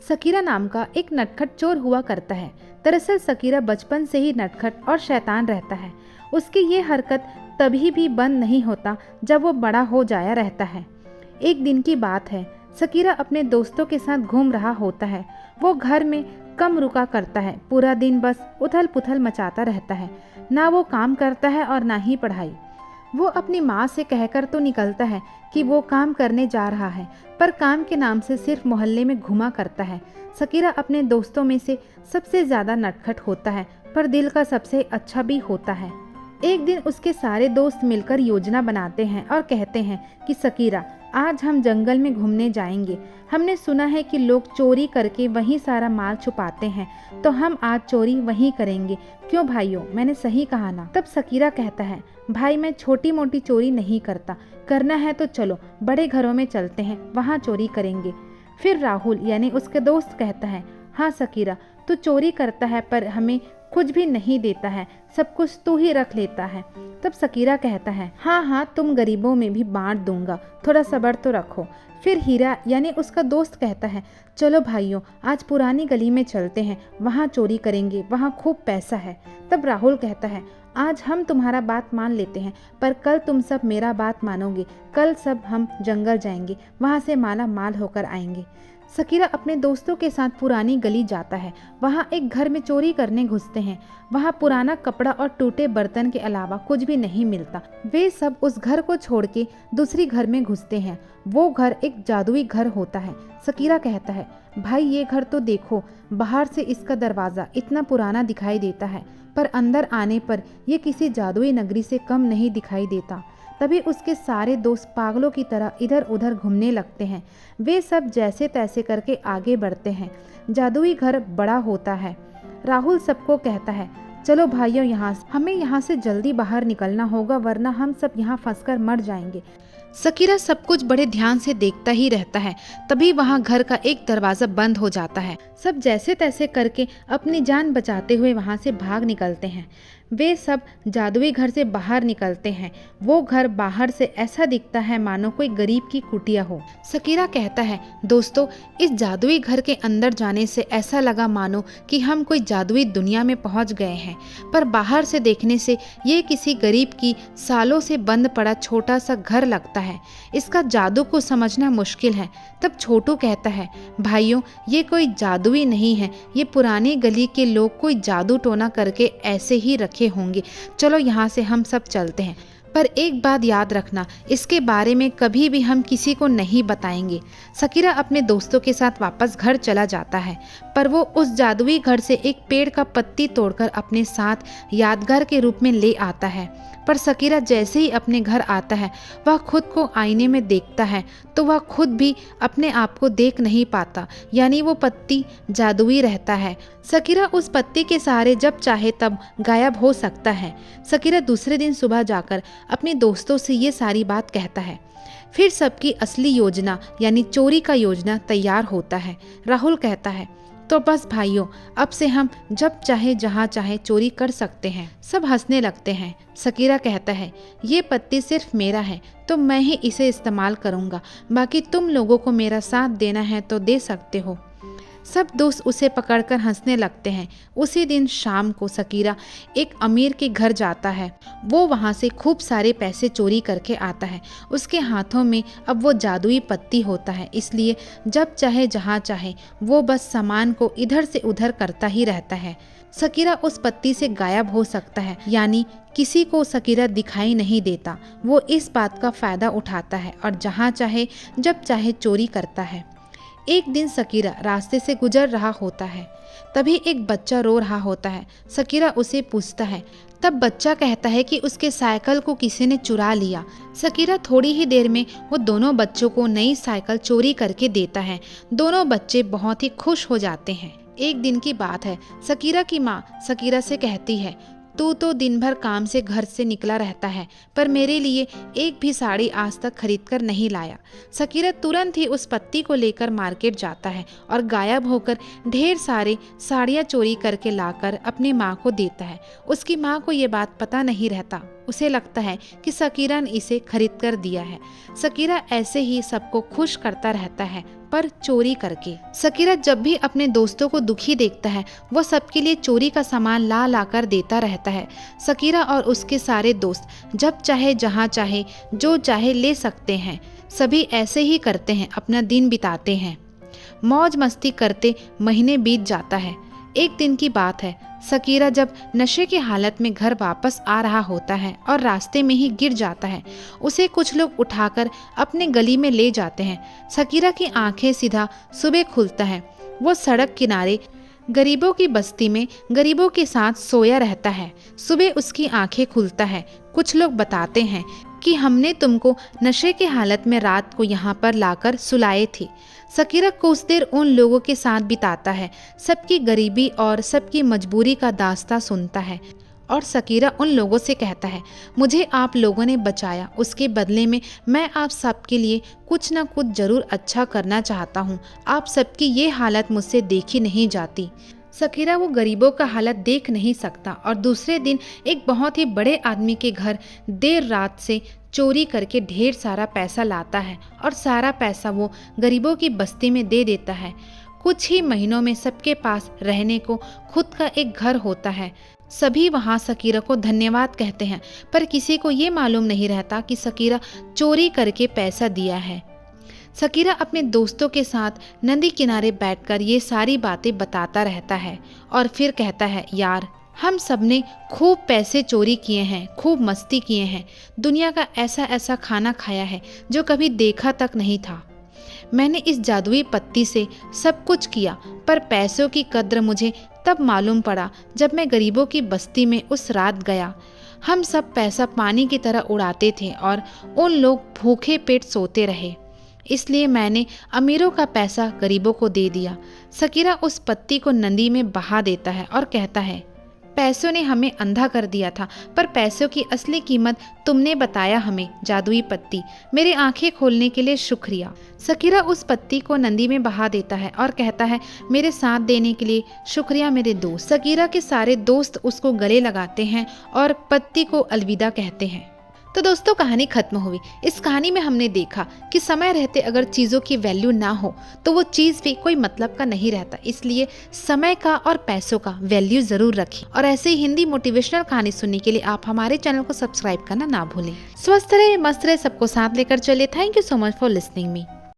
Shakira नाम का एक नटखट चोर हुआ करता है। दरअसल सकीरा बचपन से ही नटखट और शैतान रहता है। उसकी ये हरकत तभी भी बंद नहीं होता जब वो बड़ा हो जाया रहता है। एक दिन की बात है, सकीरा अपने दोस्तों के साथ घूम रहा होता है। वो घर में कम रुका करता है, पूरा दिन बस उथल पुथल मचाता रहता है। ना वो काम करता है और ना ही पढ़ाई। वो अपनी माँ से कहकर तो निकलता है कि वो काम करने जा रहा है, पर काम के नाम से सिर्फ मोहल्ले में घुमा करता है। सकीरा अपने दोस्तों में से सबसे ज़्यादा नटखट होता है, पर दिल का सबसे अच्छा भी होता है। एक दिन उसके सारे दोस्त मिलकर योजना बनाते हैं और कहते हैं कि सकीरा, आज हम जंगल में घूमने जाएंगे। हमने सुना है कि लोग चोरी करके वहीं सारा माल छुपाते हैं, तो हम आज चोरी वहीं करेंगे। क्यों भाइयों, मैंने सही कहा ना? तब सकीरा कहता है, भाई मैं छोटी मोटी चोरी नहीं करता, करना है तो चलो बड़े घरों में चलते हैं, वहाँ चोरी करेंगे। फिर राहुल यानी उसके दोस्त कहता है, हाँ सकीरा, तू चोरी करता है पर हमें कुछ भी नहीं देता है, सब कुछ तू ही रख लेता है। तब सकीरा कहता है, हाँ हाँ, तुम गरीबों में भी बांट दूंगा, थोड़ा सब्र तो रखो। फिर हीरा यानी उसका दोस्त कहता है, चलो भाइयों, आज पुरानी गली में चलते हैं, वहाँ चोरी करेंगे, वहाँ खूब पैसा है। तब राहुल कहता है, आज हम तुम्हारा बात मान लेते हैं, पर कल तुम सब मेरा बात मानोगे। कल सब हम जंगल जाएंगे, वहाँ से माला माल होकर आएंगे। सकीरा अपने दोस्तों के साथ पुरानी गली जाता है। वहाँ एक घर में चोरी करने घुसते हैं। वहाँ पुराना कपड़ा और टूटे बर्तन के अलावा कुछ भी नहीं मिलता। वे सब उस घर को छोड़ के दूसरी घर में घुसते हैं। वो घर एक जादुई घर होता है। सकीरा कहता है, भाई ये घर तो देखो, बाहर से इसका दरवाज़ा इतना पुराना दिखाई देता है, पर अंदर आने पर यह किसी जादुई नगरी से कम नहीं दिखाई देता। तभी उसके सारे दोस्त पागलों की तरह इधर उधर घूमने लगते हैं। वे सब जैसे तैसे करके आगे बढ़ते हैं। जादुई घर बड़ा होता है। राहुल सबको कहता है, चलो भाइयों, हमें यहाँ से जल्दी बाहर निकलना होगा, वरना हम सब यहाँ फंसकर मर जाएंगे। सकीरा सब कुछ बड़े ध्यान से देखता ही रहता है। तभी वहाँ घर का एक दरवाज़ा बंद हो जाता है। सब जैसे तैसे करके अपनी जान बचाते हुए वहाँ से भाग निकलते हैं। वे सब जादुई घर से बाहर निकलते हैं। वो घर बाहर से ऐसा दिखता है मानो कोई गरीब की कुटिया हो। सकीरा कहता है, दोस्तों, इस जादुई घर के अंदर जाने से ऐसा लगा मानो कि हम कोई जादुई दुनिया में पहुंच गए हैं, पर बाहर से देखने से ये किसी गरीब की सालों से बंद पड़ा छोटा सा घर लगता है। इसका जादू को समझना मुश्किल है। तब छोटू कहता है, भाइयों, ये कोई जादुई नहीं है, ये पुरानी गली के लोग कोई जादू टोना करके ऐसे ही रखे होंगे। चलो यहाँ से हम सब चलते हैं, पर एक बात याद रखना, इसके बारे में कभी भी हम किसी को नहीं बताएंगे। सकीरा अपने दोस्तों के साथ वापस घर चला जाता है, पर वो उस जादुई घर से एक पेड़ का पत्ती तोड़कर अपने साथ यादगार के रूप में ले आता है। पर सकीरा जैसे ही अपने घर आता है, वह खुद को आईने में देखता है तो वह खुद भी अपने आप को देख नहीं पाता, यानी वो पत्ती जादुई रहता है। सकीरा उस पत्ती के सहारे जब चाहे तब गायब हो सकता है। सकीरा दूसरे दिन सुबह जाकर अपने दोस्तों से ये सारी बात कहता है। फिर सबकी असली योजना यानी चोरी का योजना तैयार होता है। राहुल कहता है, तो बस भाइयों, अब से हम जब चाहे जहाँ चाहे चोरी कर सकते हैं। सब हंसने लगते हैं। सकीरा कहता है, ये पत्ती सिर्फ मेरा है, तो मैं ही इसे इस्तेमाल करूँगा, बाकी तुम लोगों को मेरा साथ देना है तो दे सकते हो। सब दोस्त उसे पकड़कर हंसने लगते हैं। उसी दिन शाम को सकीरा एक अमीर के घर जाता है। वो वहाँ से खूब सारे पैसे चोरी करके आता है। उसके हाथों में अब वो जादुई पत्ती होता है, इसलिए जब चाहे जहाँ चाहे वो बस सामान को इधर से उधर करता ही रहता है। सकीरा उस पत्ती से गायब हो सकता है, यानी किसी को सकीरा दिखाई नहीं देता। वो इस बात का फ़ायदा उठाता है और जहाँ चाहे जब चाहे चोरी करता है। एक दिन सकीरा रास्ते से गुजर रहा होता है। तभी एक बच्चा रो रहा होता है। सकीरा उसे पूछता है। तब बच्चा कहता है कि उसके साइकिल को किसी ने चुरा लिया। सकीरा थोड़ी ही देर में वो दोनों बच्चों को नई साइकिल चोरी करके देता है। दोनों बच्चे बहुत ही खुश हो जाते हैं। एक दिन की बात है, सकीरा की माँ सकीरा से कहती है, तू तो दिन भर काम से घर से निकला रहता है, पर मेरे लिए एक भी साड़ी आज तक खरीद कर नहीं लाया। सकीरा तुरंत ही उस पत्ती को लेकर मार्केट जाता है और गायब होकर ढेर सारे साड़ियाँ चोरी करके लाकर अपनी माँ को देता है। उसकी माँ को ये बात पता नहीं रहता। उसे लगता है कि सकीरा ने इसे खरीद कर दिया है। सकीरा ऐसे ही सबको खुश करता रहता है। पर चोरी करके। सकीरा जब भी अपने दोस्तों को दुखी देखता है वो सबके लिए चोरी का सामान ला ला कर देता रहता है। सकीरा और उसके सारे दोस्त जब चाहे जहाँ चाहे जो चाहे ले सकते हैं। सभी ऐसे ही करते हैं, अपना दिन बिताते हैं, मौज मस्ती करते महीने बीत जाता है। एक दिन की बात है, सकीरा जब नशे की हालत में घर वापस आ रहा होता है और रास्ते में ही गिर जाता है। उसे कुछ लोग उठाकर अपने गली में ले जाते हैं। सकीरा की आंखें सीधा सुबह खुलता है। वो सड़क किनारे गरीबों की बस्ती में गरीबों के साथ सोया रहता है। सुबह उसकी आंखें खुलता है। कुछ लोग बताते हैं कि हमने तुमको नशे के हालत में रात को यहाँ पर लाकर सुलाए थे। सकीरा कुछ देर उन लोगों के साथ बिताता है, सबकी गरीबी और सबकी मजबूरी का दास्तां सुनता है और सकीरा उन लोगों से कहता है, मुझे आप लोगों ने बचाया, उसके बदले में मैं आप सबके लिए कुछ ना कुछ जरूर अच्छा करना चाहता हूँ। आप सबकी ये हालत मुझसे देखी नहीं जाती। सकीरा वो गरीबों का हालत देख नहीं सकता और दूसरे दिन एक बहुत ही बड़े आदमी के घर देर रात से चोरी करके ढेर सारा पैसा लाता है और सारा पैसा वो गरीबों की बस्ती में दे देता है। कुछ ही महीनों में सबके पास रहने को खुद का एक घर होता है। सभी वहाँ सकीरा को धन्यवाद कहते हैं, पर किसी को ये मालूम नहीं रहता कि सकीरा चोरी करके पैसा दिया है। सकीरा अपने दोस्तों के साथ नदी किनारे बैठकर ये सारी बातें बताता रहता है और फिर कहता है, यार हम सबने खूब पैसे चोरी किए हैं, खूब मस्ती किए हैं, दुनिया का ऐसा ऐसा खाना खाया है जो कभी देखा तक नहीं था। मैंने इस जादुई पत्ती से सब कुछ किया, पर पैसों की कद्र मुझे तब मालूम पड़ा जब मैं गरीबों की बस्ती में उस रात गया। हम सब पैसा पानी की तरह उड़ाते थे और उन लोग भूखे पेट सोते रहे, इसलिए मैंने अमीरों का पैसा गरीबों को दे दिया। सकीरा उस पत्ती को नदी में बहा देता है और कहता है, पैसों ने हमें अंधा कर दिया था, पर पैसों की असली कीमत तुमने बताया हमें, जादुई पत्ती। मेरी आंखें खोलने के लिए शुक्रिया। सकीरा उस पत्ती को नदी में बहा देता है और कहता है, मेरे साथ देने के लिए शुक्रिया मेरे दोस्त। सकीरा के सारे दोस्त उसको गले लगाते हैं और पत्ती को अलविदा कहते हैं। तो दोस्तों कहानी खत्म हुई। इस कहानी में हमने देखा कि समय रहते अगर चीज़ों की वैल्यू ना हो तो वो चीज़ भी कोई मतलब का नहीं रहता। इसलिए समय का और पैसों का वैल्यू ज़रूर रखें। और ऐसे ही हिंदी मोटिवेशनल कहानी सुनने के लिए आप हमारे चैनल को सब्सक्राइब करना ना भूलें। स्वस्थ रहे, मस्त रहे, सबको साथ लेकर चलिए। Thank you so much for listening me.